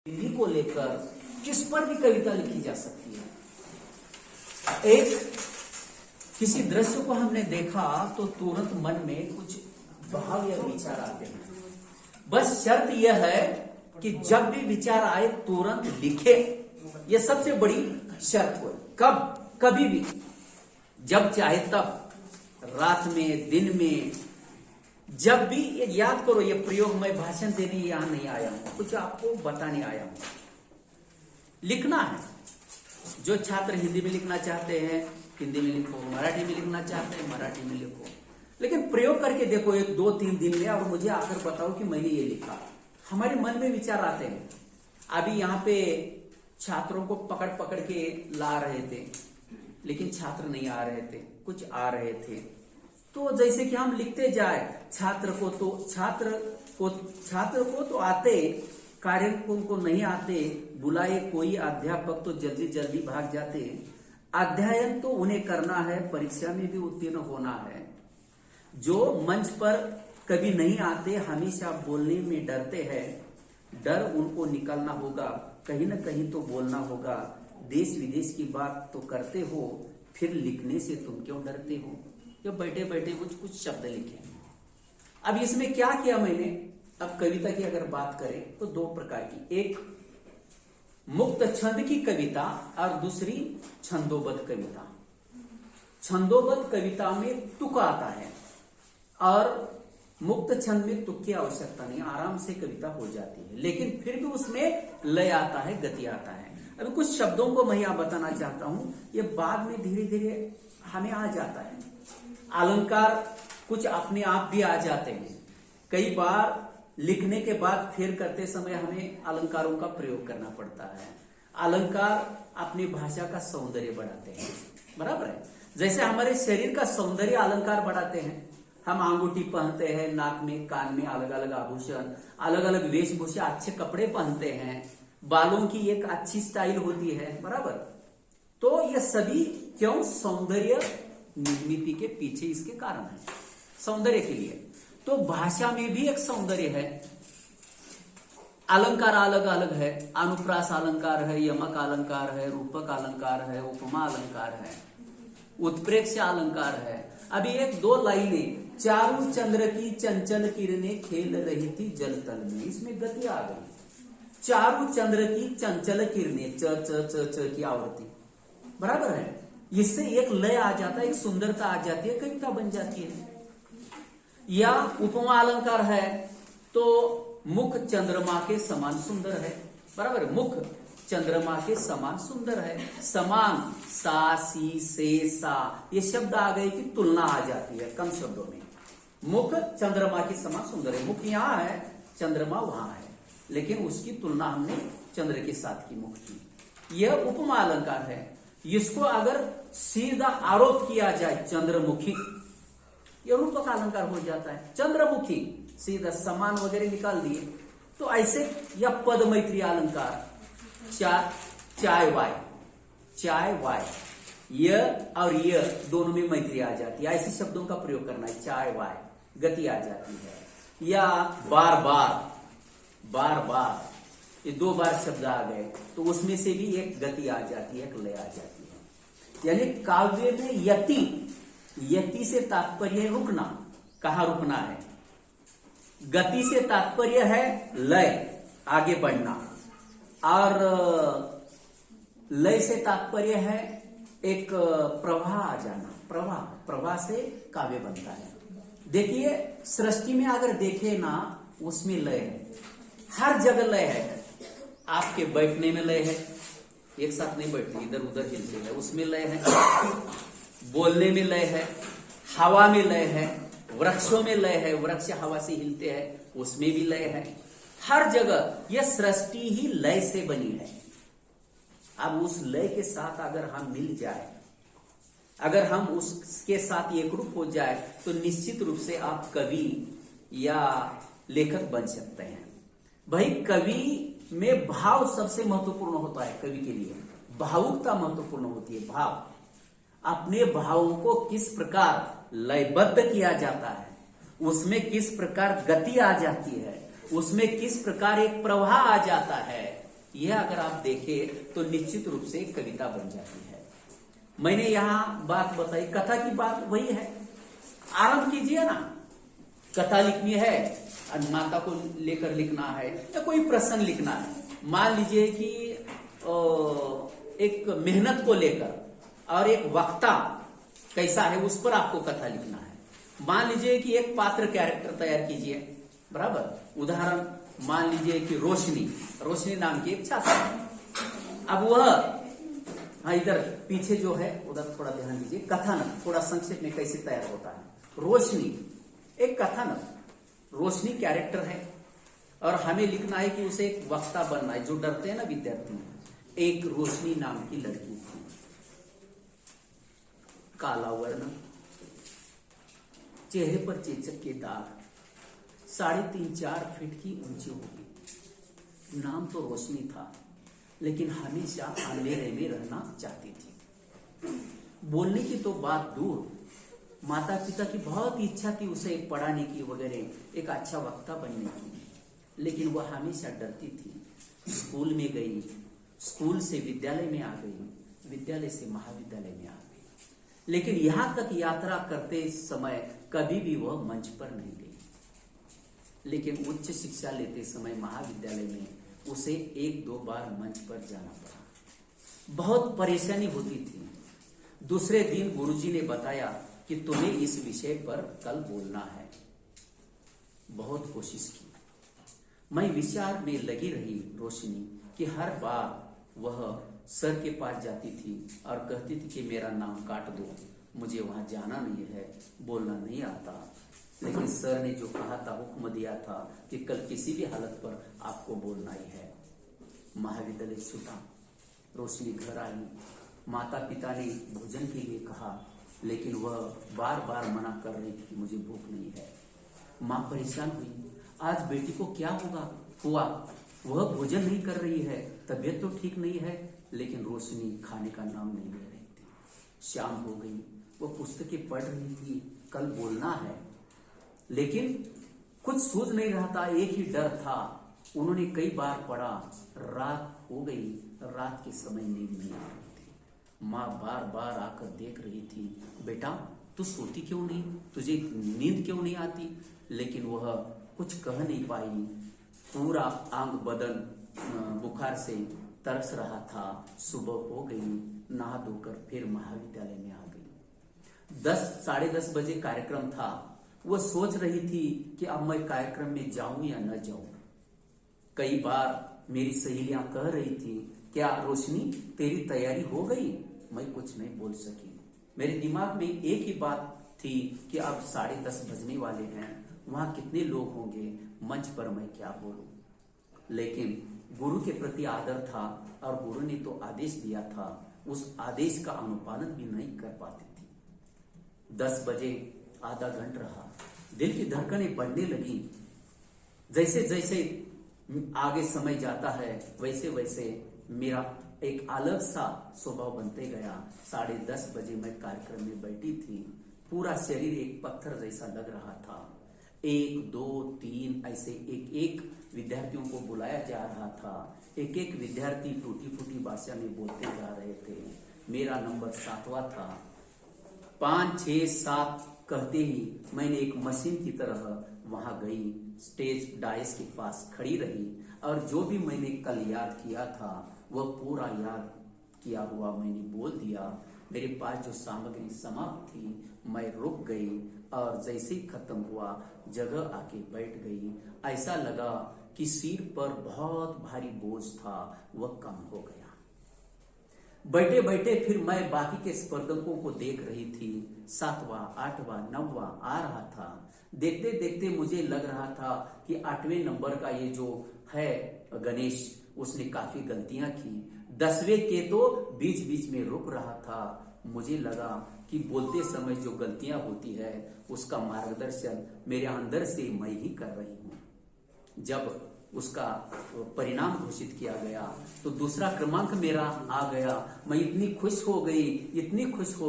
हिंदी को लेकर किस पर भी कविता लिखी जा सकती है। एक किसी दृश्य को हमने देखा तो तुरंत मन में कुछ भाव या विचार आते हैं। बस शर्त यह है कि जब भी विचार आए तुरंत लिखे। यह सबसे बड़ी शर्त हो। कभी भी, जब चाहे तब, रात में, दिन में, जब भी। याद करो, ये प्रयोग मैं भाषण देने यहां नहीं आया हूं, कुछ आपको बताने आया हूं। लिखना है। जो छात्र हिंदी में लिखना चाहते हैं हिंदी में लिखो, मराठी में लिखना चाहते हैं मराठी में लिखो, लेकिन प्रयोग करके देखो 1, 2, 3 दिन में, और मुझे आकर बताओ कि मैंने ये लिखा। हमारे मन में विचार आते हैं। अभी यहां पे छात्रों को पकड़ पकड़ के ला रहे थे, लेकिन छात्र नहीं आ रहे थे, कुछ आ रहे थे। तो जैसे कि हम लिखते जाए, छात्र को तो आते, कार्यक्रम को नहीं आते, बुलाए कोई अध्यापक तो जल्दी जल्दी भाग जाते। अध्ययन तो उन्हें करना है, परीक्षा में भी उत्तीर्ण होना है। जो मंच पर कभी नहीं आते, हमेशा बोलने में डरते हैं। डर उनको निकालना होगा, कहीं ना कहीं तो बोलना होगा। देश विदेश की बात तो करते हो, फिर लिखने से तुम क्यों डरते हो। जो बैठे बैठे कुछ शब्द लिखे। अब इसमें क्या किया मैंने, अब कविता की अगर बात करें तो 2 प्रकार की, एक मुक्त छंद की कविता और दूसरी छंदोबद्ध कविता। छंदोबद्ध कविता में तुक आता है और मुक्त छंद में तुक की आवश्यकता नहीं, आराम से कविता हो जाती है, लेकिन फिर भी उसमें लय आता है, गति आता है। अभी कुछ शब्दों को मैं यहां बताना चाहता हूं, ये बाद में धीरे धीरे हमें आ जाता है। अलंकार कुछ अपने आप भी आ जाते हैं। कई बार लिखने के बाद फिर करते समय हमें अलंकारों का प्रयोग करना पड़ता है। अलंकार अपनी भाषा का सौंदर्य बढ़ाते हैं, बराबर है। जैसे हमारे शरीर का सौंदर्य अलंकार बढ़ाते हैं। हम अंगूठी पहनते हैं, नाक में, कान में अलग अलग आभूषण, अलग अलग वेशभूषा, अच्छे कपड़े पहनते हैं, बालों की एक अच्छी स्टाइल होती है, बराबर। तो ये सभी क्यों, सौंदर्य निर्मिति के पीछे इसके कारण है, सौंदर्य के लिए। तो भाषा में भी एक सौंदर्य है। अलंकार अलग अलग है, अनुप्रास अलंकार है, यमक अलंकार है, रूपक अलंकार है, उपमा अलंकार है, उत्प्रेक्ष अलंकार है। अभी 1-2 लाइनें, चारू चंद्र की चंचल किरणें खेल रही थी जल तल में, इसमें गति आ गई। चारू चंद्र की चंचल किरणें, च च च च की आवृत्ति, बराबर है। इससे एक लय आ जाता है, एक सुंदरता आ जाती है, कविता बन जाती है। या उपमा अलंकार है तो मुख चंद्रमा के समान सुंदर है, बराबर। मुख चंद्रमा के समान सुंदर है। समान, सा, सी, से, सा, ये शब्द आ गए कि तुलना आ जाती है कम शब्दों में। मुख चंद्रमा के समान सुंदर है। मुख यहां है, चंद्रमा वहां है, लेकिन उसकी तुलना हमने चंद्र के साथ की, मुख की। यह उपमा अलंकार है। इसको अगर सीधा आरोप किया जाए, चंद्रमुखी, यह रूपक अलंकार हो जाता है। चंद्रमुखी, सीधा समान वगैरह निकाल दिए तो ऐसे। या पद मैत्री अलंकार, चाय वाय, यह और यह दोनों में मैत्री आ जाती है, ऐसे शब्दों का प्रयोग करना है। चाय वाय, गति आ जाती है। या बार बार, ये 2 बार शब्द आ गए तो उसमें से भी एक गति आ जाती है, एक लय आ जाती है। यानी काव्य में यति से तात्पर्य है रुकना। कहां रुकना है? गति से तात्पर्य है लय, आगे बढ़ना, और लय से तात्पर्य है एक प्रवाह आ जाना। प्रवाह से काव्य बनता है। देखिए, सृष्टि में अगर देखे ना, उसमें लय है, हर जगह लय है। आपके बैठने में लय है, एक साथ नहीं बैठते, इधर उधर हिलते हैं, उसमें लय है। बोलने में लय है, हवा में लय है, वृक्षों में लय है, वृक्ष हवा से हिलते हैं, उसमें भी लय है। हर जगह यह सृष्टि ही लय से बनी है। अब उस लय के साथ अगर हम मिल जाए, अगर हम उसके साथ एकरूप हो जाए, तो निश्चित रूप से आप कवि या लेखक बन सकते हैं। भाई, कवि में भाव सबसे महत्वपूर्ण होता है। कवि के लिए भावुकता महत्वपूर्ण होती है। भाव, अपने भावों को किस प्रकार लयबद्ध किया जाता है, उसमें किस प्रकार गति आ जाती है, उसमें किस प्रकार एक प्रवाह आ जाता है, यह अगर आप देखें तो निश्चित रूप से एक कविता बन जाती है। मैंने यहाँ बात बताई, कथा की बात वही है। आरंभ कीजिए ना, कथा लिखनी है और माता को लेकर लिखना है या कोई प्रसंग लिखना है। मान लीजिए कि एक मेहनत को लेकर और एक वक्ता कैसा है उस पर आपको कथा लिखना है। मान लीजिए कि एक पात्र कैरेक्टर तैयार कीजिए, बराबर। उदाहरण मान लीजिए कि रोशनी नाम की एक छात्रा है। अब वह, हाँ इधर पीछे जो है उधर थोड़ा ध्यान दीजिए, कथानक थोड़ा संक्षेप में कैसे तैयार होता है। रोशनी एक कथानक, रोशनी कैरेक्टर है और हमें लिखना है कि उसे एक वक्ता बनना है। जो डरते हैं ना विद्यार्थी, एक रोशनी नाम की लड़की थी, काला वर्ण, चेहरे पर चेचक के दाग, 3.5-4 फीट की ऊंची होगी। नाम तो रोशनी था, लेकिन हमेशा अंधेरे में रहना चाहती थी। बोलने की तो बात दूर, माता पिता की बहुत इच्छा थी उसे पढ़ाने की वगैरह, एक अच्छा वक्ता बनने की, लेकिन वह हमेशा डरती थी। स्कूल में गई, स्कूल से विद्यालय में आ गई, विद्यालय से महाविद्यालय में आ गई, लेकिन यहां तक यात्रा करते समय कभी भी वह मंच पर नहीं गई। लेकिन उच्च शिक्षा लेते समय महाविद्यालय में उसे 1-2 बार मंच पर जाना पड़ा। बहुत परेशानी होती थी। दूसरे दिन गुरुजी ने बताया कि तुम्हें इस विषय पर कल बोलना है। बहुत कोशिश की, मैं विचार में लगी रही रोशनी कि हर बार वह सर के पास जाती थी और कहती थी कि मेरा नाम काट दो, मुझे वहां जाना नहीं है, बोलना नहीं आता। लेकिन सर ने जो कहा था, हुक्म दिया था कि कल किसी भी हालत पर आपको बोलना ही है। महाविद्यालय छूटा, रोशनी घर आई। माता पिता ने भोजन के लिए कहा, लेकिन वह बार बार मना कर रही थी कि मुझे भूख नहीं है। माँ परेशान हुई, आज बेटी को क्या हुआ? वह भोजन नहीं कर रही है, तबीयत तो ठीक नहीं है, लेकिन रोशनी खाने का नाम नहीं ले रही थी। शाम हो गई, वह पुस्तकें पढ़ रही थी, कल बोलना है, लेकिन कुछ सूझ नहीं रहा था। एक ही डर था। उन्होंने कई बार पढ़ा, रात हो गई, रात के समय नींद नहीं आ रही थी। माँ बार बार आकर देख रही थी, बेटा तू सोती क्यों नहीं, तुझे नींद क्यों नहीं आती? लेकिन वह कुछ कह नहीं पाई। पूरा अंग बदन बुखार से तरस रहा था। सुबह हो गई, नहा धोकर फिर महाविद्यालय में आ गई। 10-10:30 बजे कार्यक्रम था। वह सोच रही थी कि अब मैं कार्यक्रम में जाऊं या न जाऊं। कई बार मेरी सहेलियां कह रही थी, क्या रोशनी तेरी तैयारी हो गई? मैं कुछ नहीं बोल सकी। मेरे दिमाग में एक ही बात थी कि अब 10:30 बजने वाले हैं, वहां कितने लोग होंगे, मंच पर मैं क्या बोलूं। लेकिन गुरु के प्रति आदर था और गुरु ने तो आदेश दिया था, उस आदेश का अनुपालन भी नहीं कर पाती थी। 10 बजे आधा घंटा रहा, दिल की धड़कनें बढ़ने लगी। जैसे जैसे आगे समय जाता है वैसे वैसे मेरा एक अलग सा स्वभाव बनते गया। 10:30 बजे मैं कार्यक्रम में बैठी थी। पूरा शरीर एक पत्थर जैसा लग रहा था। 1, 2, 3 ऐसे एक विद्यार्थियों को बुलाया जा रहा था। एक विद्यार्थी टूटी फूटी भाषा में बोलते जा रहे थे। मेरा नंबर 7वां था। 5, 6, 7 कहते ही मैंने एक मशीन की तरह वहां गई, स्टेज डाइस के पास खड़ी रही और जो भी मैंने कल याद किया था वह पूरा याद किया हुआ मैंने बोल दिया। मेरे पास जो सामग्री समाप्त थी, मैं रुक गई और जैसे ही खत्म हुआ जगह आके बैठ गई। ऐसा लगा कि सिर पर बहुत भारी बोझ था, वह कम हो गया। बैठे बैठे फिर मैं बाकी के स्पर्धकों को देख रही थी। 7वां, 8वां, 9वां आ रहा था। देखते देखते मुझे लग रहा था कि 8वें नंबर का ये जो है गणेश, उसने काफी गलतियां की। 10वें के तो बीच बीच में रुक रहा था। मुझे लगा कि बोलते समय जो गलतियां होती है उसका मार्गदर्शन मेरे अंदर से मैं ही कर रही हूं। जब उसका परिणाम घोषित किया गया तो दूसरा क्रमांक मेरा आ गया। मैं इतनी खुश हो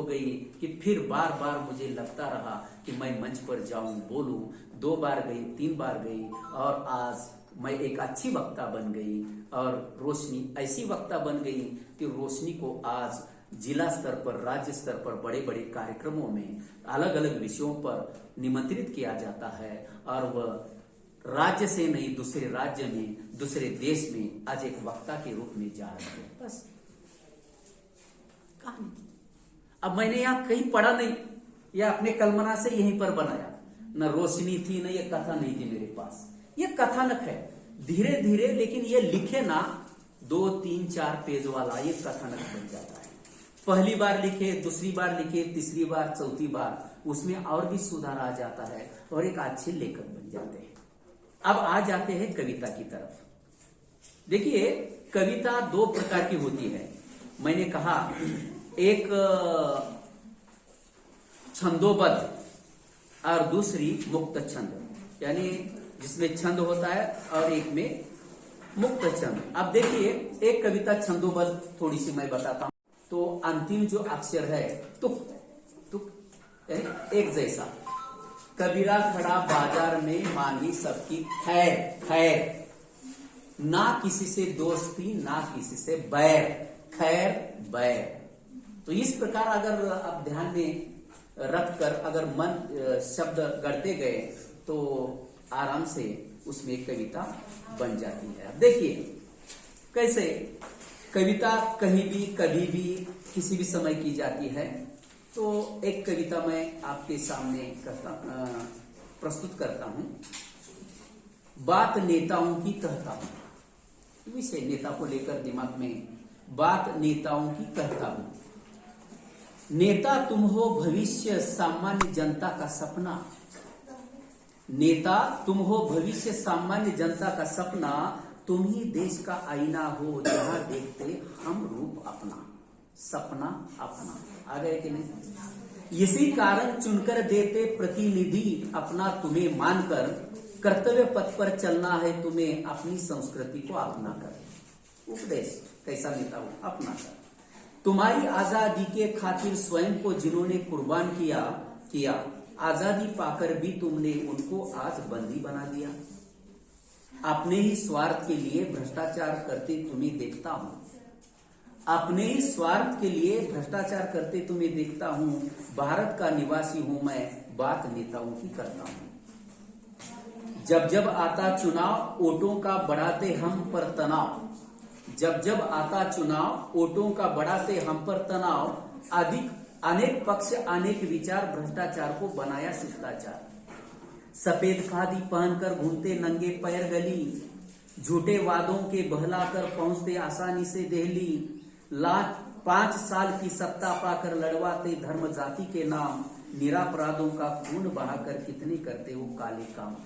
गई कि फिर बार बार मुझे लगता रहा कि मैं मंच पर जाऊं, बोलूं। 2 बार गई, 3 बार गई और आज मैं एक अच्छी वक्ता बन गई और रोशनी ऐसी वक्ता बन गई कि रोशनी को आज जिला स्तर पर, राज्य स्तर पर बड़े बड़े कार्यक्रमों में अलग अलग विषयों पर निमंत्रित किया जाता है और वह राज्य से नहीं दूसरे राज्य में, दूसरे देश में आज एक वक्ता के रूप में जा रही है। बस कहानी। अब मैंने यहाँ कहीं पढ़ा नहीं, या अपने कल्पना से यहीं पर बनाया, न रोशनी थी, न ये कथा नहीं थी मेरे पास। ये कथानक है धीरे धीरे, लेकिन ये लिखे ना 2, 3, 4 पेज वाला ये कथानक बन जाता है। पहली बार लिखे, दूसरी बार लिखे, तीसरी बार, चौथी बार उसमें और भी सुधार आ जाता है और एक अच्छे लेखक बन जाते हैं। अब आ जाते हैं कविता की तरफ। देखिए कविता 2 प्रकार की होती है। मैंने कहा एक छंदोबद्ध और दूसरी मुक्त छंद, यानी जिसमें छंद होता है और एक में मुक्त छंद। अब देखिए एक कविता छंदोबद्ध थोड़ी सी मैं बताता हूं। तो अंतिम जो अक्षर है तुक, तुक एक जैसा। कबीरा खड़ा बाजार में मांगी सबकी खैर खैर, ना किसी से दोस्ती ना किसी से बैर, खैर बैर। तो इस प्रकार अगर आप ध्यान में रखकर अगर मन शब्द गढ़ते गए तो आराम से उसमें एक कविता बन जाती है। अब देखिए कैसे कविता कहीं भी कभी भी किसी भी समय की जाती है। तो एक कविता मैं आपके सामने प्रस्तुत करता हूं। बात नेताओं की कहता हूं, विषय नेता को लेकर दिमाग में, बात नेताओं की कहता हूं। नेता तुम हो भविष्य सामान्य जनता का सपना, नेता तुम हो भविष्य सामान्य जनता का सपना, तुम ही देश का आईना हो जहां देखते हम रूप अपना, सपना अपना। आ गए कि नहीं? इसी कारण चुनकर देते प्रतिनिधि अपना तुम्हें मानकर, कर्तव्य पथ पर चलना है तुम्हें अपनी संस्कृति को अपना कर। उपदेश कैसा नेता हो? अपना कर। तुम्हारी आजादी के खातिर स्वयं को जिन्होंने कुर्बान किया, आजादी पाकर भी तुमने उनको आज बंदी बना दिया। अपने ही स्वार्थ के लिए भ्रष्टाचार करते तुम्हें देखता हूं, अपने ही स्वार्थ के लिए भ्रष्टाचार करते तुम्हें देखता हूं। भारत का निवासी हूं मैं, बात नेताओं की करता हूं। जब जब आता चुनाव वोटों का बढ़ाते हम पर तनाव, जब जब आता चुनाव वोटों का बढ़ाते हम पर तनाव, अधिक अनेक पक्ष अनेक विचार भ्रष्टाचार को बनाया शिष्टाचार। सफेद खादी पहनकर घूमते नंगे पैर गली, झूठे वादों के बहलाकर पहुंचते आसानी से दिल्ली। 5 साल की सत्ता पाकर लड़वाते धर्म जाति के नाम, निरापराधों का खून बहाकर कितने करते हो काले काम।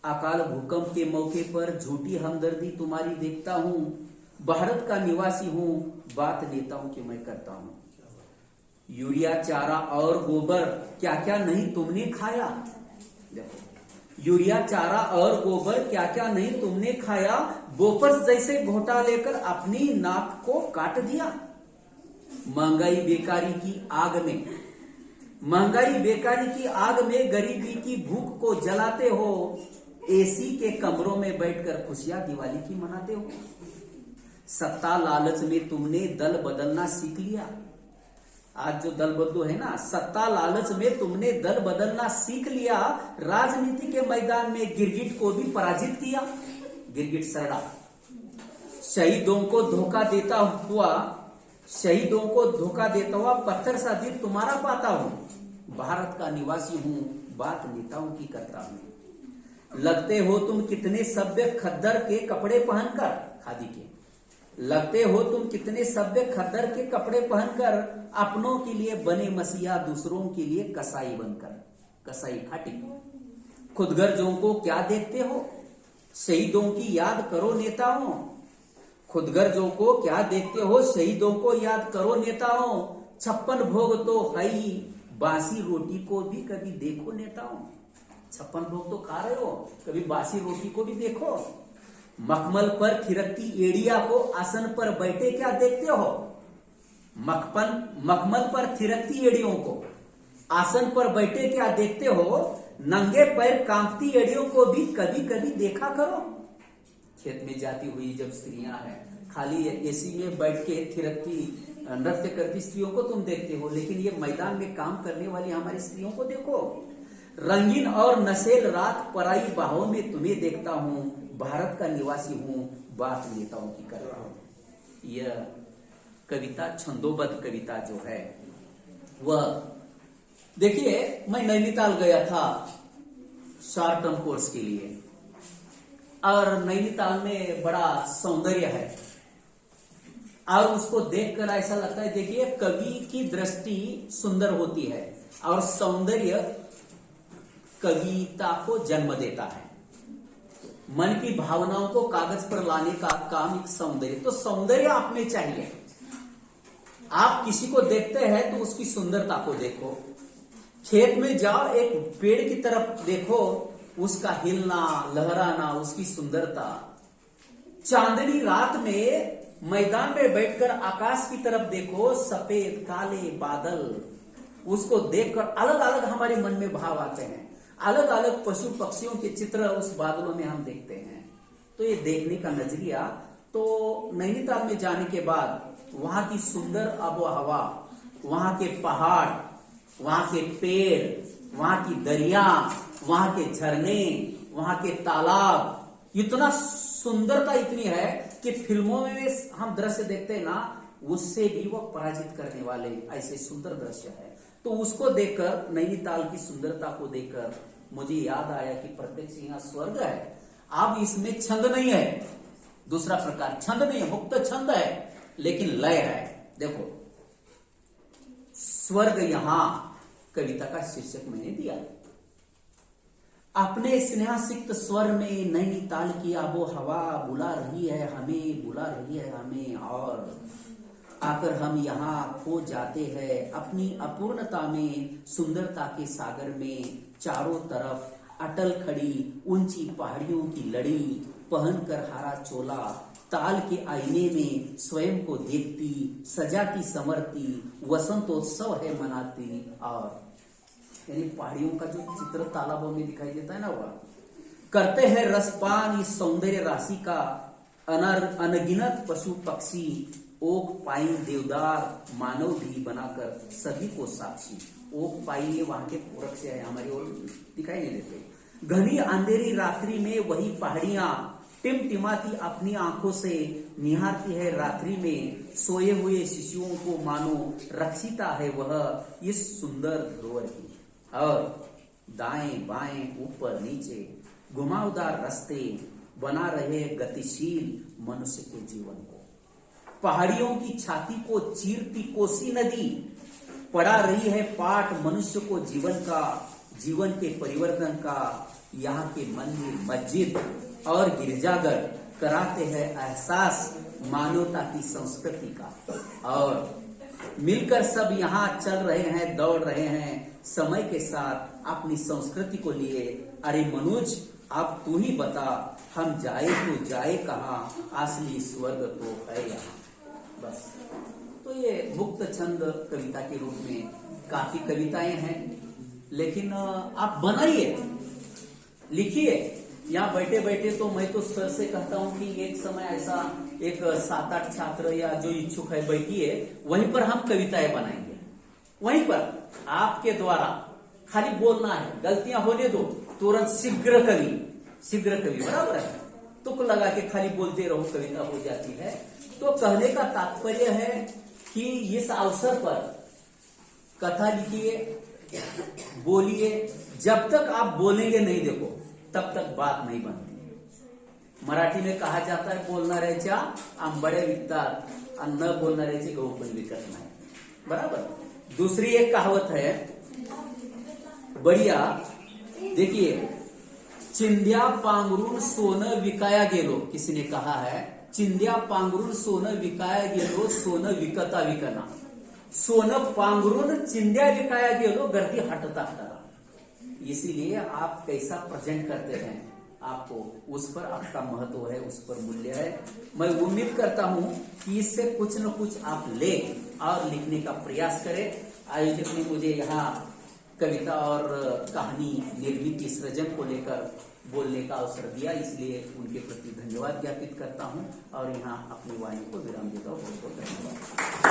अकाल भूकंप के मौके पर झूठी हमदर्दी तुम्हारी देखता हूं, भारत का निवासी हूं, बात नेताओं की मैं करता हूं। यूरिया चारा और गोबर क्या क्या नहीं तुमने खाया, देखो यूरिया चारा और गोबर क्या क्या नहीं तुमने खाया, बोफर्स जैसे घोटा लेकर अपनी नाक को काट दिया। महंगाई बेकारी की आग में, महंगाई बेकारी की आग में गरीबी की भूख को जलाते हो, एसी के कमरों में बैठकर खुशियां दिवाली की मनाते हो। सत्ता लालच में तुमने दल बदलना सीख लिया। आज जो दल बदलू है ना, सत्ता लालच में तुमने दल बदलना सीख लिया। राजनीति के मैदान में गिरगिट को भी पराजित किया, गिरगिट सरड़ा। शहीदों को धोखा देता हुआ, शहीदों को धोखा देता हुआ पत्थर सा दिल तुम्हारा पाता हूं, भारत का निवासी हूं, बात नेताओं की करता हूं। लगते हो तुम कितने सभ्य खद्दर के कपड़े पहनकर, खादी के, लगते हो तुम कितने सभ्य खद्दर के कपड़े पहनकर, अपनों के लिए बने मसीहा दूसरों के लिए कसाई बनकर, कसाई खाटी। खुदगर्जों को क्या देखते हो, शहीदों की याद करो नेताओं। खुदगर्जों को क्या देखते हो, शहीदों को याद करो नेताओं। 56 भोग तो है ही, बासी रोटी को भी कभी देखो नेताओं। 56 भोग तो खा रहे हो, कभी बासी रोटी को भी देखो। मखमल पर थिरकती एड़िया को आसन पर बैठे क्या देखते हो। मखमल पर थिरकती एड़ियों को आसन पर बैठे क्या देखते हो। नंगे पैर कांपती एड़ियों को भी कभी कभी देखा करो। खेत में जाती हुई जब स्त्रियां हैं, खाली एसी में बैठ के थिरकती नृत्य करती स्त्रियों को तुम देखते हो, लेकिन ये मैदान में काम करने वाली हमारी स्त्रियों को देखो। रंगीन और नशेल रात पराई बाहों में तुम्हें देखता हूं, भारत का निवासी हूं, बात नेताओं की कर रहा हूं। यह कविता छंदोबद्ध कविता जो है वह, देखिए मैं नैनीताल गया था शॉर्ट टर्म कोर्स के लिए, और नैनीताल में बड़ा सौंदर्य है और उसको देखकर ऐसा लगता है, देखिए कवि की दृष्टि सुंदर होती है और सौंदर्य कविता को जन्म देता है। मन की भावनाओं को कागज पर लाने का काम एक सौंदर्य, तो सौंदर्य आप में चाहिए। आप किसी को देखते हैं तो उसकी सुंदरता को देखो। खेत में जाओ, एक पेड़ की तरफ देखो, उसका हिलना लहराना, उसकी सुंदरता। चांदनी रात में मैदान में बैठकर आकाश की तरफ देखो, सफेद काले बादल, उसको देखकर अलग अलग हमारे मन में भाव आते हैं। अलग अलग पशु पक्षियों के चित्र उस बादलों में हम देखते हैं। तो ये देखने का नजरिया, तो नैनीताल में जाने के बाद वहां की सुंदर आबो हवा, वहां के पहाड़, वहां के पेड़, वहां की दरिया, वहां के झरने, वहां के तालाब, इतना सुंदरता इतनी है कि फिल्मों में हम दृश्य देखते हैं ना, उससे भी वो पराजित करने वाले ऐसे सुंदर दृश्य है। तो उसको देखकर, नैनीताल की सुंदरता को देखकर मुझे याद आया कि प्रत्यक्ष यहाँ स्वर्ग है। अब इसमें छंद नहीं है, दूसरा प्रकार छंद नहीं है, मुक्त छंद है, लेकिन लय है। देखो स्वर्ग यहां, कविता का शीर्षक मैंने दिया। अपने स्नेहासिक्त स्वर में नैनीताल की आबो हवा बुला रही है हमें, बुला रही है हमें, और आकर हम यहाँ खो जाते हैं अपनी अपूर्णता में, सुंदरता के सागर में। चारों तरफ अटल खड़ी ऊंची पहाड़ियों की लड़ी, पहनकर हरा चोला, ताल के आईने में स्वयं को देखती, सजाती संवरती, वसंतोत्सव है मनाती। और यानी पहाड़ियों का जो चित्र तालाबों में दिखाई देता है ना, वह करते हैं रसपान इस सौंदर्य राशि का। अनगिनत पशु पक्षी, ओक पाइन देवदार, मानव भी बनाकर सभी को साक्षी। ओक पाइन वहां के वृक्ष है, हमारी ओर दिखाई नहीं देते। घनी अंधेरी रात्रि में वही पहाड़ियां टिमटिमाती अपनी आंखों से निहारती है रात्रि में। सोए हुए शिशुओं को मानो रक्षिता है वह इस सुंदर धरोहर की। और दाएं बाएं ऊपर नीचे घुमावदार रास्ते बना रहे गतिशील मनुष्य के जीवन को। पहाड़ियों की छाती को चीरती कोसी नदी पढ़ा रही है पाठ मनुष्य को जीवन का, जीवन के परिवर्तन का। यहाँ के मंदिर मस्जिद और गिरजाघर कराते हैं एहसास मानवता की संस्कृति का। और मिलकर सब यहाँ चल रहे हैं, दौड़ रहे हैं समय के साथ अपनी संस्कृति को लिए। अरे मनुज अब तू ही बता, हम जाए तो जाए कहाँ, असली स्वर्ग तो है यहाँ। बस, तो ये मुक्त छंद कविता के रूप में काफी कविताएं हैं, लेकिन आप बनाइए, लिखिए। यहाँ बैठे बैठे तो मैं तो सर से कहता हूँ कि एक समय ऐसा एक 7-8 छात्र या जो इच्छुक है बैठिए, वहीं पर हम कविताएं बनाएंगे। वहीं पर आपके द्वारा खाली बोलना है, गलतियां होने दो, तुरंत शीघ्र कवि बराबर है, तुक लगा के खाली बोलते रहो, कविता हो जाती है। तो कहने का तात्पर्य है कि इस अवसर पर कथा लिखिए, बोलिए। जब तक आप बोलेंगे नहीं, देखो तब तक बात नहीं बनती। मराठी में कहा जाता है बोलणाऱ्याच्या आंबड्या विकतात आणि न बोलणाऱ्याचे गहू पण विकत नाही, बराबर। दूसरी एक कहावत है बढ़िया, देखिए, चिंध्या पांघरून सोनं विकाया गेलो, किसी ने कहा है चिंध्या पांघरून सोनं विकाया गेलो, सोनं विकता विकना। सोनं पांघरून चिंध्या विकाया गेलो, गर्दी हटता हटता। इसीलिए आप कैसा प्रेजेंट करते हैं, आपको उस पर आपका महत्व है, उस पर मूल्य है। मैं उम्मीद करता हूं कि इससे कुछ न कुछ आप ले और लिखने का प्रयास करें। आयोजक ने मुझे यहाँ कविता और कहानी निर्मित सृजन को लेकर बोलने का अवसर दिया, इसलिए उनके प्रति धन्यवाद ज्ञापित करता हूं और यहाँ अपनी वाणी को विराम देता हूं। बहुत बहुत धन्यवाद।